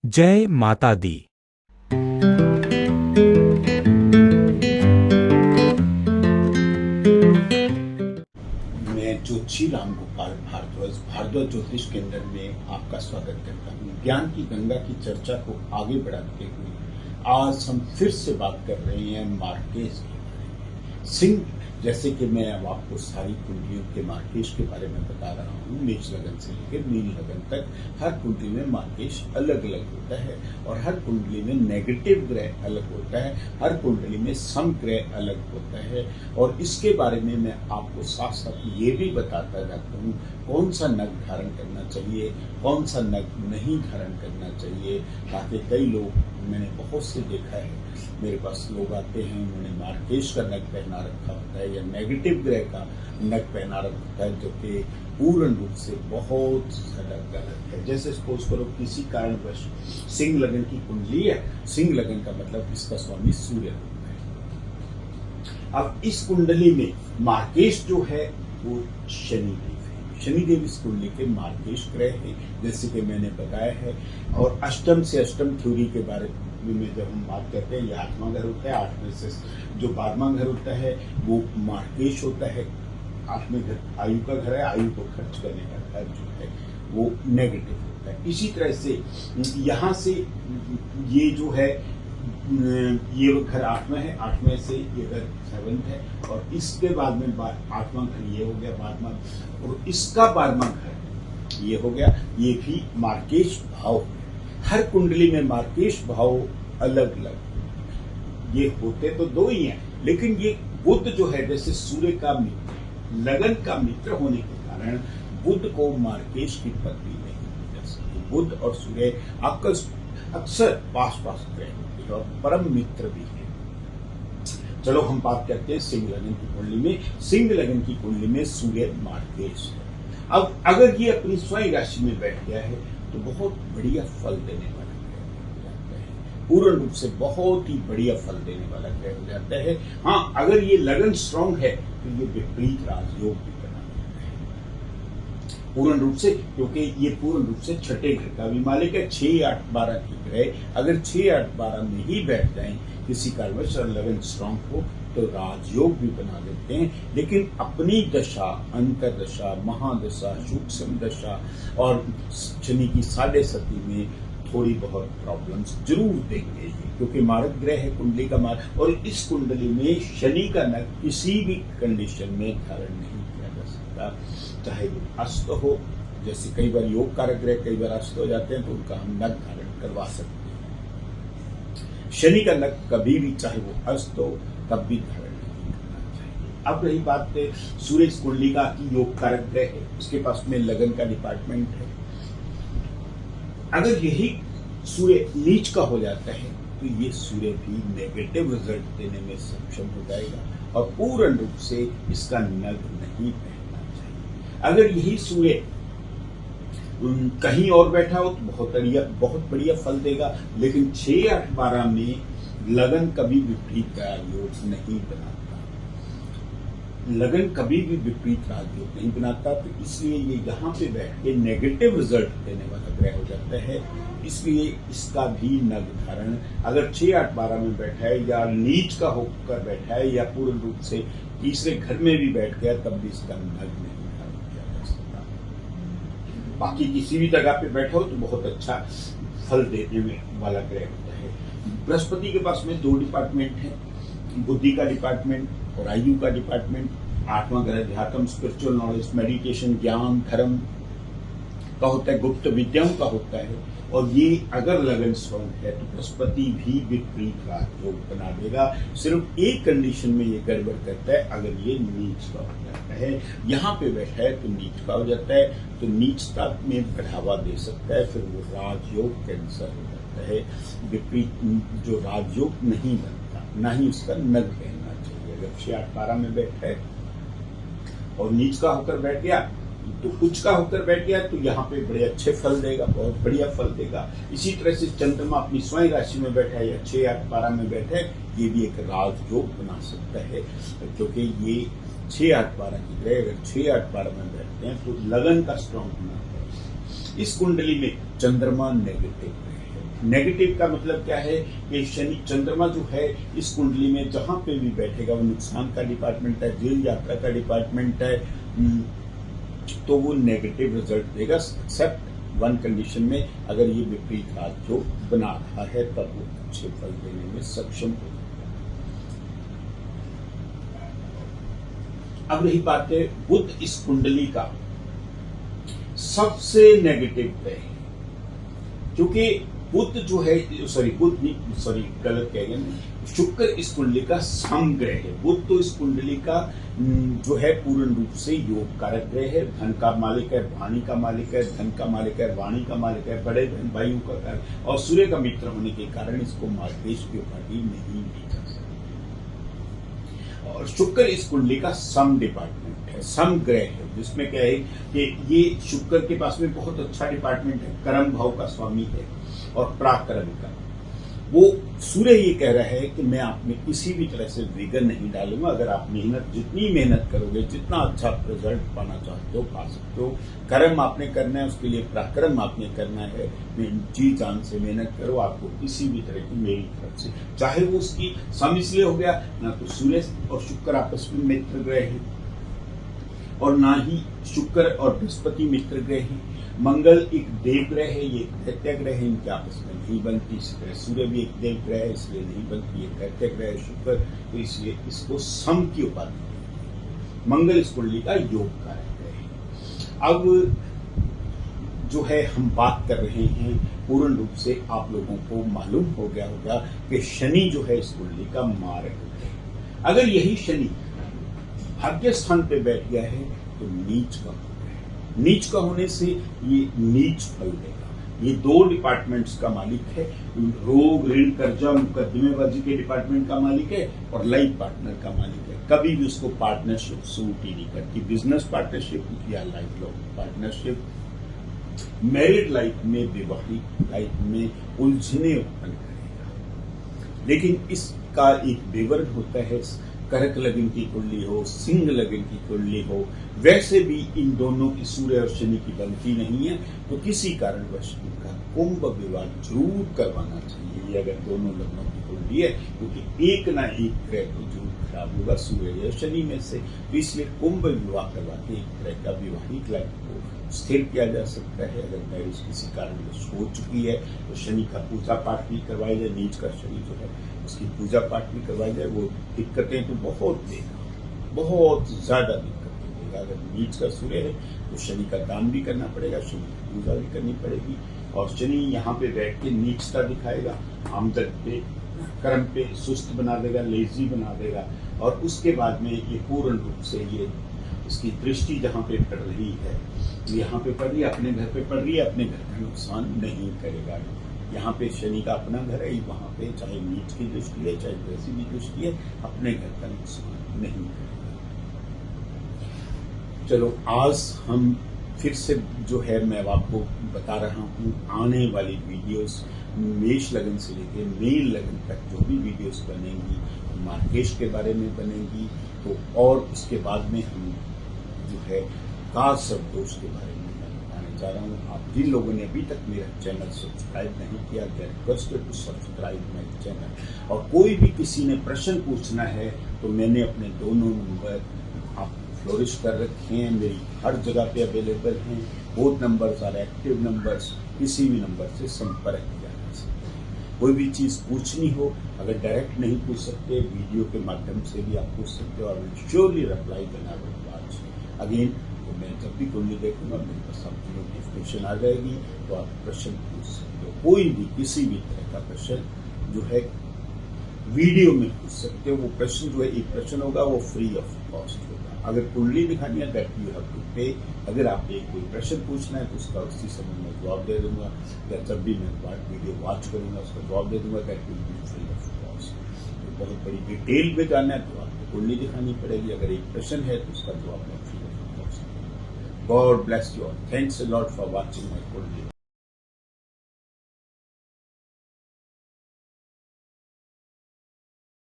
जय माता दी। मैं ज्योतिषी रामगोपाल भारद्वाज ज्योतिष केंद्र में आपका स्वागत करता हूँ। ज्ञान की गंगा की चर्चा को आगे बढ़ाते हुए आज हम फिर से बात कर रहे हैं मार्केश के बारे में। सिंह, जैसे कि मैं अब आपको सारी कुंडलियों के मार्केश के बारे में बता रहा हूँ, मेष लगन से लेकर मीन लगन तक हर कुंडली में मार्केश अलग अलग होता है और हर कुंडली में नेगेटिव ग्रह अलग होता है, हर कुंडली में सम ग्रह अलग होता है। और इसके बारे में मैं आपको साथ साथ ये भी बताता जाता हूँ कौन सा नग धारण करना चाहिए, कौन सा नग नहीं धारण करना चाहिए, ताकि कई लोग, मैंने बहुत से देखा है, मेरे पास लोग आते हैं, उन्होंने मार्केश का नग पहना रखा होता है या नेगेटिव ग्रह का नग पहना रखा होता है, जो कि पूर्ण रूप से बहुत ज्यादा गलत है। जैसे सपोज करो किसी कारणवश सिंह लगन की कुंडली है, सिंह लगन का मतलब इसका स्वामी सूर्य होता है। अब इस कुंडली में मार्केश जो है वो शनिदेव है। शनिदेव इस कुंडली के मार्केश ग्रह है, जैसे कि मैंने बताया है। और अष्टम से अष्टम थ्योरी के बारे में जब हम बात करते हैं, ये 8वां घर होता है, 8वें से जो 12वां घर होता है वो मार्केश होता है। 8वें घर आयु का घर है, आयु को खर्च करने का घर जो है वो नेगेटिव होता है। इसी तरह से यहाँ से ये जो है ये घर 8वां है, 8वें से ये घर 7th है, और इसके बाद में 8वां घर ये हो गया 12वां, और इसका 12वां घर ये हो गया, ये भी मार्केश भाव। हर कुंडली में मार्केश भाव अलग अलग, ये होते तो दो ही हैं, लेकिन ये बुध जो है, जैसे सूर्य का मित्र, लगन का मित्र होने के कारण बुध को मार्केश की पदवी नहीं दी जा सकती। बुध और सूर्य अक्सर पास पास रहते हैं और परम मित्र भी है। चलो हम बात करते हैं सिंह लगन की कुंडली में। सिंह लगन की कुंडली में सूर्य मार्केश है। अब अगर ये अपनी स्वयं राशि में बैठ गया है तो बहुत बढ़िया फल देने वाला ग्रह हो जाता है, पूर्ण रूप से बहुत ही बढ़िया फल देने वाला ग्रह हो जाता है। हाँ, अगर ये लगन स्ट्रांग है तो ये विपरीत राजयोग भी बना देता है पूर्ण रूप से, क्योंकि ये पूर्ण रूप से छठे घर का भी मालिक है। 6, 8, 12 के ग्रह अगर 6, 8, 12 में ही बैठ जाएं किसी कारणवश और लगन स्ट्रांग हो तो राजयोग भी बना देते हैं। लेकिन अपनी दशा, अंतरदशा, महादशा, सूक्ष्म दशा और शनि की 7.5 में थोड़ी बहुत प्रॉब्लम्स जरूर देंगे, क्योंकि मारक ग्रह है कुंडली का मार्ग। और इस कुंडली में शनि का नग किसी भी कंडीशन में धारण नहीं किया जा सकता, चाहे वो अस्त हो। जैसे कई बार योग कारक ग्रह कई बार अस्त हो जाते हैं तो उनका हम नग धारण करवा सकते हैं। शनि का नग कभी भी, चाहे वो अस्त हो, तब भी धारण नहीं करना चाहिए। अब रही बात सूर्य कुंडली का कि योग कारक ग्रह है, उसके पास में लगन का डिपार्टमेंट है। अगर यही सूर्य नीच का हो जाता है तो ये सूर्य भी नेगेटिव रिजल्ट देने में सक्षम हो जाएगा और पूर्ण रूप से इसका नग नहीं पहनना चाहिए। अगर यही सूर्य कहीं और बैठा हो तो बहुत बढ़िया फल देगा, लेकिन 6, 8, 12 में लगन कभी विपरीत राजयोग नहीं बनाता। लगन कभी भी विपरीत राजयोग नहीं बनाता, तो इसलिए ये यहाँ पे बैठ के नेगेटिव रिजल्ट देने वाला ग्रह हो जाता है। इसलिए इसका भी नग धारण अगर 6, 8, 12 में बैठा है या नीच का होकर बैठा है या पूर्ण रूप से तीसरे घर में भी बैठ गया, तब भी इसका नग नहीं धारण किया जा सकता। बाकी किसी भी जगह पे बैठा हो तो बहुत अच्छा फल देने में वाला ग्रह होता है। बृहस्पति के पास में 2 डिपार्टमेंट है, बुद्धि का डिपार्टमेंट और आयु का डिपार्टमेंट। 8वां घर अध्यात्म, स्पिरिचुअल नॉलेज, मेडिटेशन, ज्ञान, धर्म का होता है, गुप्त विद्याओं का होता है। और ये अगर लगन स्ट्रांग है तो बृहस्पति भी विपरीत राजयोग बना देगा। सिर्फ एक कंडीशन में ये गड़बड़ करता है, अगर ये नीच का हो जाता है, यहाँ पे बैठा है तो नीच का हो जाता है, तो नीचता में बढ़ावा दे सकता है, फिर वो राजयोग कैंसर हो जाता है। विपरीत जो राजयोग नहीं बनता, ना ही उसका नग पहनना चाहिए। अगर 6, 8, 12 में बैठा है और नीच का होकर बैठ गया तो उच्च का होकर बैठ गया तो यहाँ पे बड़े अच्छे फल देगा, बहुत बढ़िया फल देगा। इसी तरह से चंद्रमा अपनी स्वयं राशि में बैठा है या 6, 8, 12 में बैठा है, ये भी एक राजयोग बना सकता है, क्योंकि ये 6, 8, 12 की ग्रह अगर 6, 8, 12 में बैठते हैं तो लगन का स्ट्रांग होना है। इस कुंडली में चंद्रमा नेगेटिव ग्रह है, नेगेटिव का मतलब क्या है कि शनि चंद्रमा जो है इस कुंडली में जहां पे भी बैठेगा वो नुकसान का डिपार्टमेंट है, जेल यात्रा का डिपार्टमेंट है, तो वो नेगेटिव रिजल्ट देगा, एक्सेप्ट वन कंडीशन में, अगर ये विपरीत राजयोग बना रहा है तब वो अच्छे फल देने में सक्षम होगा। अब रही बात है बुध इस कुंडली का सबसे नेगेटिव ग्रह है, क्योंकि बुध जो है गलत कह गया, शुक्र इस कुंडली का समग्रह है। बुध तो इस कुंडली का जो है पूर्ण रूप से योग कारक ग्रह है, धन का मालिक है, वाणी का मालिक है, धन का मालिक है, वाणी का मालिक है, बड़े बहन भाइयों का कारक, और सूर्य का मित्र होने के कारण इसको मार्गेश की उपाधि नहीं दी जा सकती। और शुक्र इस कुंडली का सम डिपार्टमेंट है, सम ग्रह है, जिसमें क्या है कि ये शुक्र के पास में बहुत अच्छा डिपार्टमेंट है, कर्म भाव का स्वामी है और पराक्रम का। वो सूर्य ये कह रहा है कि मैं आप में किसी भी तरह से विघ्न नहीं डालूंगा, अगर आप जितनी मेहनत करोगे, जितना अच्छा रिजल्ट पाना चाहते हो पा सकते हो। कर्म आपने करना है, उसके लिए पराक्रम आपने करना है, जी जान से मेहनत करो, आपको किसी भी तरह की मेरी तरफ से, चाहे वो उसकी सम इसलिए हो गया ना, तो सूर्य और शुक्र आपस में मित्र ग्रह है और ना ही शुक्र और बृहस्पति मित्र ग्रह है। मंगल एक देव ग्रह है, ये दैत्य ग्रह है, इनके आपस में नहीं बनती। इसी तरह सूर्य भी एक देव ग्रह है, इसलिए नहीं बनती, ये दैत्य ग्रह है शुक्र, तो इसलिए इसको सम की उपाधि है। मंगल इस कुंडली का योग कारक ग्रह है। अब जो है हम बात कर रहे हैं, पूर्ण रूप से आप लोगों को मालूम हो गया होगा कि शनि जो है इस कुंडली का मारक है। अगर यही शनि भाग्य स्थान पे बैठ गया है तो नीच का होगा है। नीच का होने से ये नीच फल देगा। ये दो डिपार्टमेंट्स का मालिक है, रोग ऋण कर्जा मुकदमेबाजी के डिपार्टमेंट का मालिक है और लाइफ पार्टनर का मालिक है। कभी भी उसको पार्टनरशिप सूट ही नहीं करती, बिजनेस पार्टनरशिप या life long partnership. Married life में, वैवाहिक लाइफ में उलझने उत्पन्न करेगा। लेकिन इसका एक विवरण होता है, कर्क लग्न की कुंडली हो, सिंह लग्न की कुंडली हो, वैसे भी इन दोनों की सूर्य और शनि की बनती नहीं है, तो किसी कारणवश इनका कुंभ विवाह जरूर करवाना चाहिए। ये अगर दोनों लग्नों की कुंडली है, क्योंकि एक ना एक ग्रह को जरूर खराब होगा सूर्य या शनि में से, तो इसलिए कुंभ विवाह करवा के एक ग्रह का विवाहिक लाइफ को स्थिर किया जा सकता है। अगर मैरिज किसी कारणवश हो चुकी है तो शनि का पूजा पाठ भी करवाया जाए, नीच का शनि जो है उसकी पूजा पाठ भी करवाई जाए। वो दिक्कतें तो बहुत देगा, बहुत ज्यादा दिक्कतें देगा। अगर नीच का सूर्य है तो शनि का दान भी करना पड़ेगा, शनि की पूजा भी करनी पड़ेगी, और शनि यहाँ पे बैठ के नीचता दिखाएगा, आमदन पे, कर्म पे सुस्त बना देगा, लेजी बना देगा, और उसके बाद में ये पूर्ण रूप से ये इसकी दृष्टि जहाँ पे पड़ रही है, यहाँ पे पड़ रही है, अपने घर पे पड़ रही है, अपने घर का नुकसान नहीं करेगा। यहाँ पे शनि का अपना घर है, वहाँ पे चाहे नीच की दृष्टि है, चाहे वैसी भी दृष्टि है, अपने घर का नुकसान नहीं करेगा। चलो आज हम फिर से जो है मैं आपको बता रहा हूँ, आने वाली वीडियोस मेष लगन से लेकर मीन लगन तक जो भी वीडियोस बनेंगी मार्गेश के बारे में बनेंगी, तो और उसके बाद में हम जो है काज सर्पदोष के बारे में बताने जा रहा हूँ। आप जिन लोगों ने अभी तक मेरा चैनल सब्सक्राइब नहीं किया, requested to subscribe my channel. और कोई भी किसी ने प्रश्न पूछना है तो मैंने अपने दोनों नंबर आप फ्लोरिश कर रखे हैं, मेरी हर जगह पे अवेलेबल हैं। Both numbers are active numbers, किसी भी नंबर से संपर्क किया जा सकता है। कोई भी चीज़ पूछनी हो, अगर डायरेक्ट नहीं पूछ सकते, वीडियो के माध्यम से भी आप पूछ सकते हो, और मैं श्योरली रिप्लाई करना आज अगेन। तो मैं जब भी कुंडली देखूंगा मेरे पास आपकी नोटिफिकेशन आ जाएगी, तो आप प्रश्न पूछ सकते हो। कोई भी किसी भी तरह का प्रश्न जो है वीडियो में पूछ सकते हो। वो प्रश्न जो है, एक प्रश्न होगा वो फ्री ऑफ कॉस्ट होगा। अगर कुंडली दिखानी है दैट यू हैव टू पे। अगर आप कोई प्रश्न पूछना है तो उसका उसी समय में जवाब दे दूंगा, या जब भी मैं वीडियो वॉच करूंगा उसका जवाब दे दूंगा, that will be free of cost. तो बहुत बड़ी डिटेल में जानना है तो आपको कुंडली दिखानी पड़ेगी। अगर एक प्रश्न है तो उसका जवाब मैं free of cost. God bless you all. Thanks a lot for watching my कुंडली।